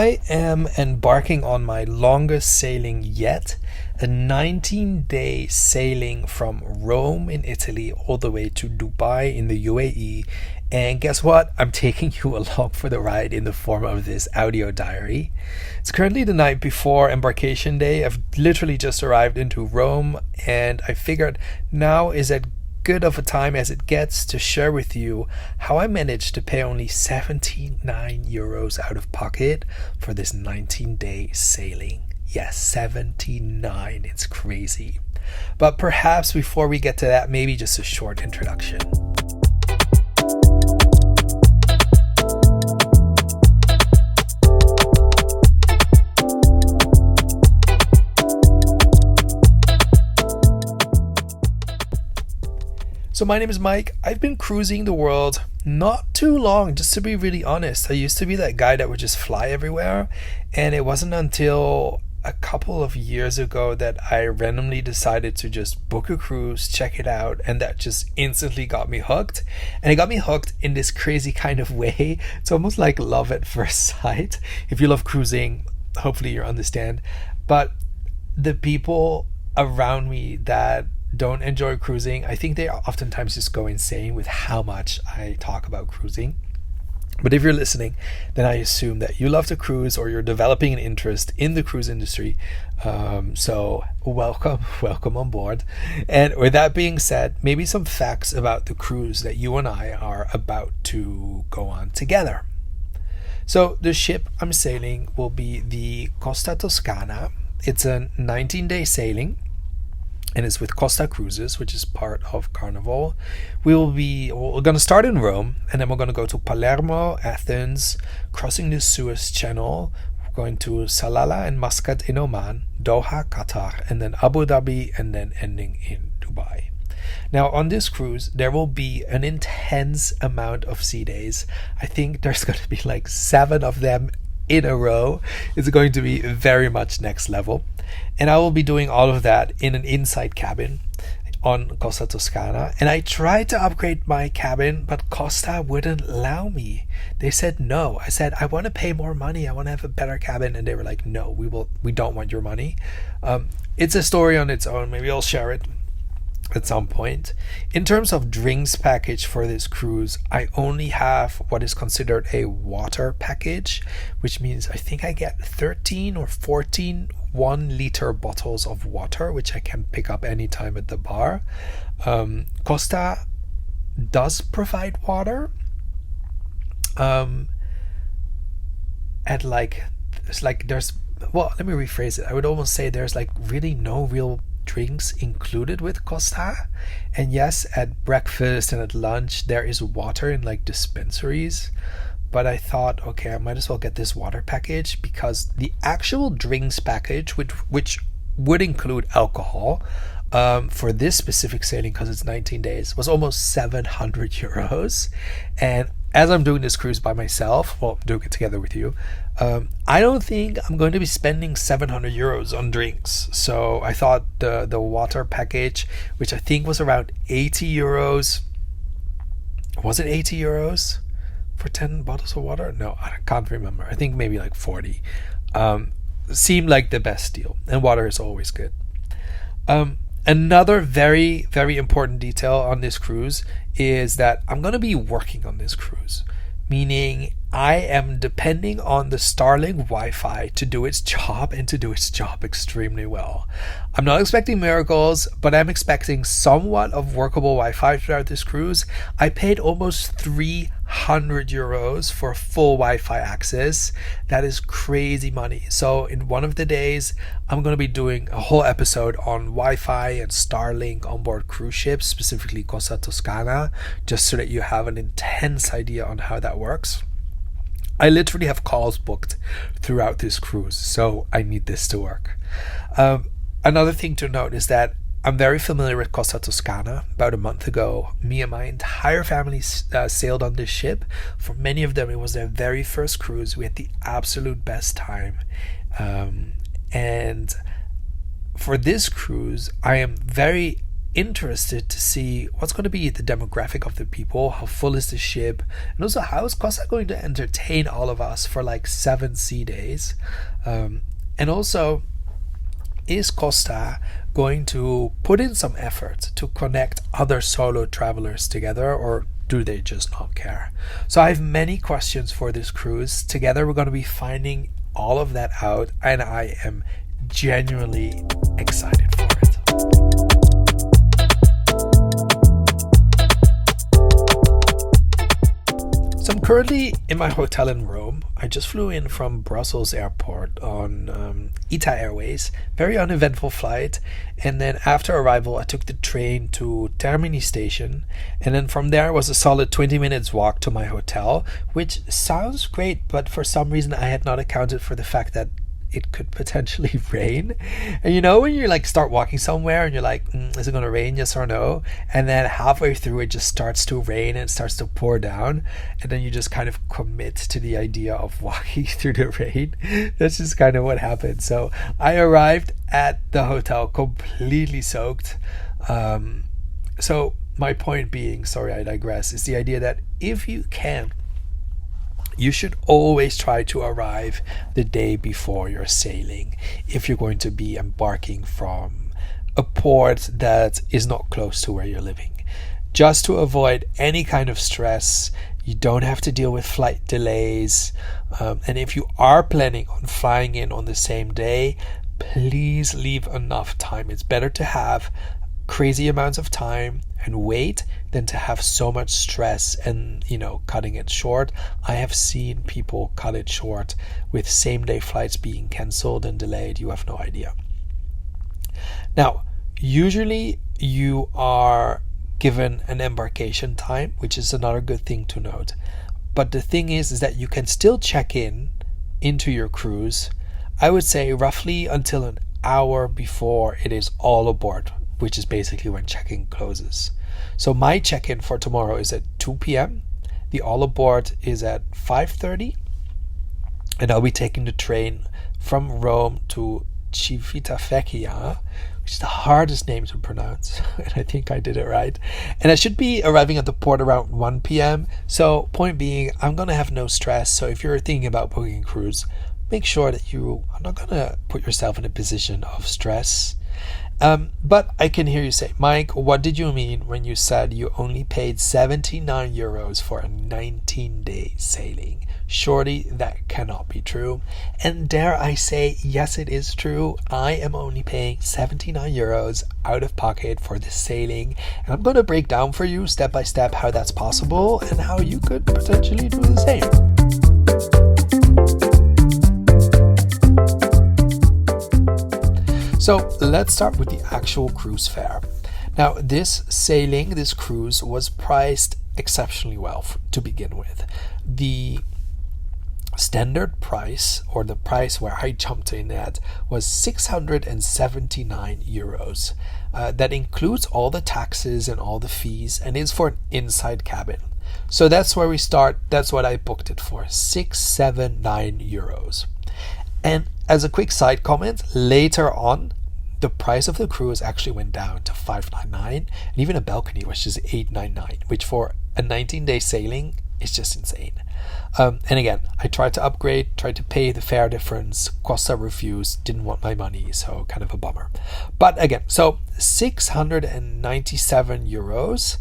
I am embarking on my longest sailing yet, a 19-day sailing from Rome in Italy all the way to Dubai in the UAE. And guess what? I'm taking you along for the ride in the form of this audio diary. It's currently the night before embarkation day. I've literally just arrived into Rome, and I figured now is as good of a time as it gets to share with you how I managed to pay only 79 euros out of pocket for this 19-day sailing. Yes, 79. It's crazy. But perhaps before we get to that, maybe just a short introduction. So my name is Mike. I've been cruising the world not too long, just to be really honest. I used to be that guy that would just fly everywhere, and it wasn't until a couple of years ago that I randomly decided to just book a cruise, check it out, and that just instantly got me hooked. And it got me hooked in this crazy kind of way. It's almost like love at first sight. If you love cruising, hopefully you understand. But the people around me that don't enjoy cruising, I think they oftentimes just go insane with how much I talk about cruising. But if you're listening, then I assume that you love to cruise or you're developing an interest in the cruise industry. So welcome on board. And with that being said, maybe some facts about the cruise that you and I are about to go on together. So the ship I'm sailing will be the Costa Toscana. It's a 19-day sailing, and it's with Costa Cruises, which is part of Carnival. We're going to start in Rome, and then we're going to go to Palermo, Athens, crossing the Suez Channel, going to Salalah and Muscat in Oman, Doha, Qatar, and then Abu Dhabi, and then ending in Dubai. Now, on this cruise, there will be an intense amount of sea days. I think there's going to be like 7 of them in a row. It's going to be very much next level. And I will be doing all of that in an inside cabin on Costa Toscana. And I tried to upgrade my cabin, but Costa wouldn't allow me. They said no. I said, I want to pay more money. I want to have a better cabin. And they were like, no, we don't want your money. It's a story on its own. Maybe I'll share it at some point. In terms of drinks package for this cruise, I only have what is considered a water package, which means I think I get 13 or 14 1-liter bottles of water, which I can pick up anytime at the bar. Costa does provide water let me rephrase it. I would almost say there's like really no real drinks included with Costa. And yes, at breakfast and at lunch there is water in like dispensaries, but I thought, okay, I might as well get this water package, because the actual drinks package, which would include alcohol, for this specific sailing, because it's 19 days, was almost 700 euros. And as I'm doing this cruise by myself, well, doing it together with you, I don't think I'm going to be spending 700 euros on drinks. So I thought the water package, which I think was around 80 euros, was it 80 euros for 10 bottles of water? No, I can't remember. I think maybe like 40. Seemed like the best deal, and water is always good. Another very, very important detail on this cruise is that I'm going to be working on this cruise, meaning I am depending on the Starlink Wi-Fi to do its job, and to do its job extremely well. I'm not expecting miracles, but I'm expecting somewhat of workable Wi-Fi throughout this cruise. I paid almost 300 euros for full Wi-Fi access. That is crazy money. So in one of the days, I'm going to be doing a whole episode on Wi-Fi and Starlink on board cruise ships, specifically Costa Toscana, just so that you have an intense idea on how that works. I literally have calls booked throughout this cruise, so I need this to work. Another thing to note is that I'm very familiar with Costa Toscana. About a month ago, me and my entire family sailed on this ship. For many of them, it was their very first cruise. We had the absolute best time. And for this cruise, I am very interested to see what's going to be the demographic of the people, how full is the ship, and also how is Costa going to entertain all of us for like 7 sea days. And also, is Costa going to put in some effort to connect other solo travelers together, or do they just not care? So I have many questions for this cruise. Together we're going to be finding all of that out, and I am genuinely excited for it. So I'm currently in my hotel in Rome. I just flew in from Brussels airport on ITA Airways. Very uneventful flight. And then after arrival, I took the train to Termini station. And then from there was a solid 20 minutes walk to my hotel, which sounds great, but for some reason I had not accounted for the fact that it could potentially rain. And you know when you like start walking somewhere and you're like, is it going to rain, yes or no? And then halfway through it just starts to rain and it starts to pour down, and then you just kind of commit to the idea of walking through the rain. That's just kind of what happened. So I arrived at the hotel completely soaked. So my point being, sorry I digress, is the idea that if you can, you should always try to arrive the day before you're sailing if you're going to be embarking from a port that is not close to where you're living. Just to avoid any kind of stress, you don't have to deal with flight delays. And if you are planning on flying in on the same day, please leave enough time. It's better to have crazy amounts of time and wait than to have so much stress and, cutting it short. I have seen people cut it short with same day flights being cancelled and delayed. You have no idea. Now, usually you are given an embarkation time, which is another good thing to note. But the thing is that you can still check into your cruise, I would say roughly until an hour before it is all aboard, which is basically when check-in closes. So my check-in for tomorrow is at 2 p.m. The all aboard is at 5:30. And I'll be taking the train from Rome to Civitavecchia, which is the hardest name to pronounce. And I think I did it right. And I should be arriving at the port around 1 p.m. So point being, I'm going to have no stress. So if you're thinking about booking a cruise, make sure that you are not going to put yourself in a position of stress. But I can hear you say, Mike, what did you mean when you said you only paid 79 euros for a 19-day sailing? Surely that cannot be true. And dare I say, yes, it is true. I am only paying 79 euros out of pocket for this sailing. And I'm going to break down for you step by step how that's possible and how you could potentially do the same. So let's start with the actual cruise fare. Now, this cruise was priced exceptionally well to begin with. The standard price, or the price where I jumped in at, was 679 euros. That includes all the taxes and all the fees, and is for an inside cabin. So that's where we start. That's what I booked it for, 679 euros. And as a quick side comment, later on, the price of the cruise actually went down to 599, and even a balcony was just 899, which for a 19-day sailing is just insane. And again, I tried to upgrade, tried to pay the fare difference. Costa refused, didn't want my money, so kind of a bummer. But again, so 697 euros.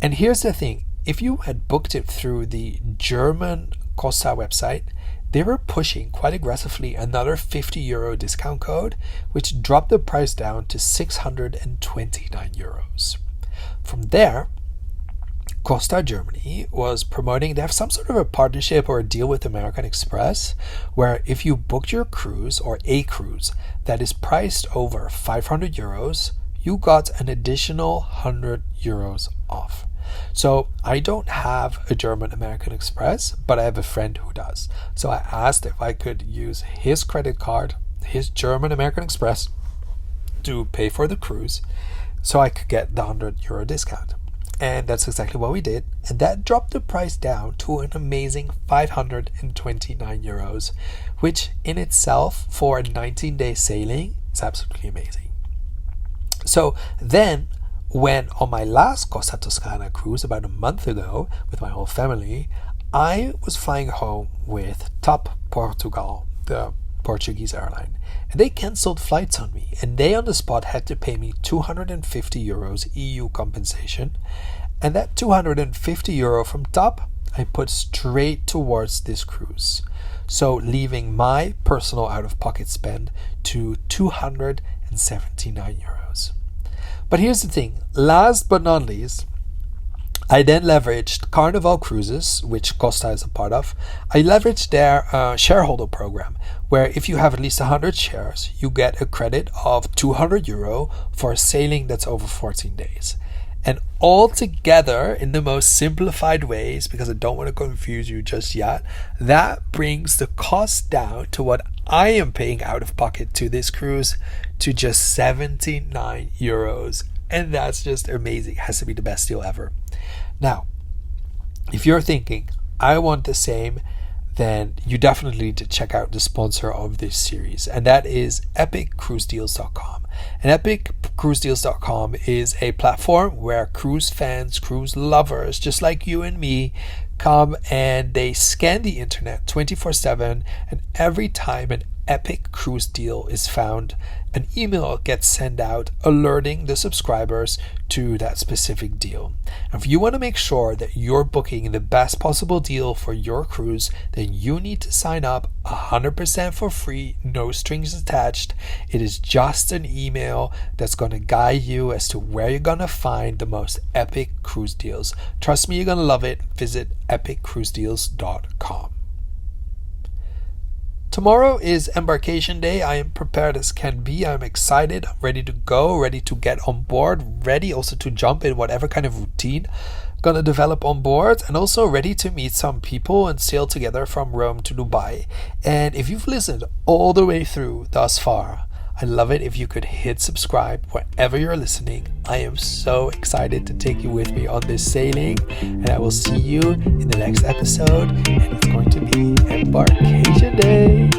And here's the thing, if you had booked it through the German Costa website, they were pushing quite aggressively another 50 euro discount code, which dropped the price down to 629 euros. From there, Costa Germany was promoting, they have some sort of a partnership or a deal with American Express, where if you booked your cruise or a cruise that is priced over 500 euros, you got an additional 100 euros off. So I don't have a German American Express, but I have a friend who does. So I asked if I could use his credit card, his German American Express, to pay for the cruise so I could get the 100 euro discount. And that's exactly what we did. And that dropped the price down to an amazing 529 euros, which in itself for a 19-day sailing is absolutely amazing. So then when on my last Costa Toscana cruise about a month ago with my whole family, I was flying home with Tap Portugal, the Portuguese airline, and they cancelled flights on me, and they on the spot had to pay me €250 EU compensation, and that €250 from Tap I put straight towards this cruise, so leaving my personal out-of-pocket spend to €279. But here's the thing, last but not least, I then leveraged Carnival Cruises, which Costa is a part of. I leveraged their shareholder program, where if you have at least 100 shares, you get a credit of €200 for a sailing that's over 14 days. And all together, in the most simplified ways, because I don't want to confuse you just yet, that brings the cost down to what I am paying out of pocket to this cruise to just €79. And that's just amazing. It has to be the best deal ever. Now, if you're thinking, I want the same, then you definitely need to check out the sponsor of this series, and that is epiccruisedeals.com. And epiccruisedeals.com is a platform where cruise fans, cruise lovers, just like you and me, come and they scan the internet 24/7, and every time an epic cruise deal is found, an email gets sent out alerting the subscribers to that specific deal. And if you want to make sure that you're booking the best possible deal for your cruise, then you need to sign up 100% for free, no strings attached. It is just an email that's going to guide you as to where you're going to find the most epic cruise deals. Trust me, you're going to love it. Visit epiccruisedeals.com. Tomorrow is embarkation day. I am prepared as can be. I'm excited, ready to go, ready to get on board, ready also to jump in whatever kind of routine I'm gonna develop on board, and also ready to meet some people and sail together from Rome to Dubai. And if you've listened all the way through thus far, I'd love it if you could hit subscribe wherever you're listening. I am so excited to take you with me on this sailing, and I will see you in the next episode, and it's going to be embarkation day.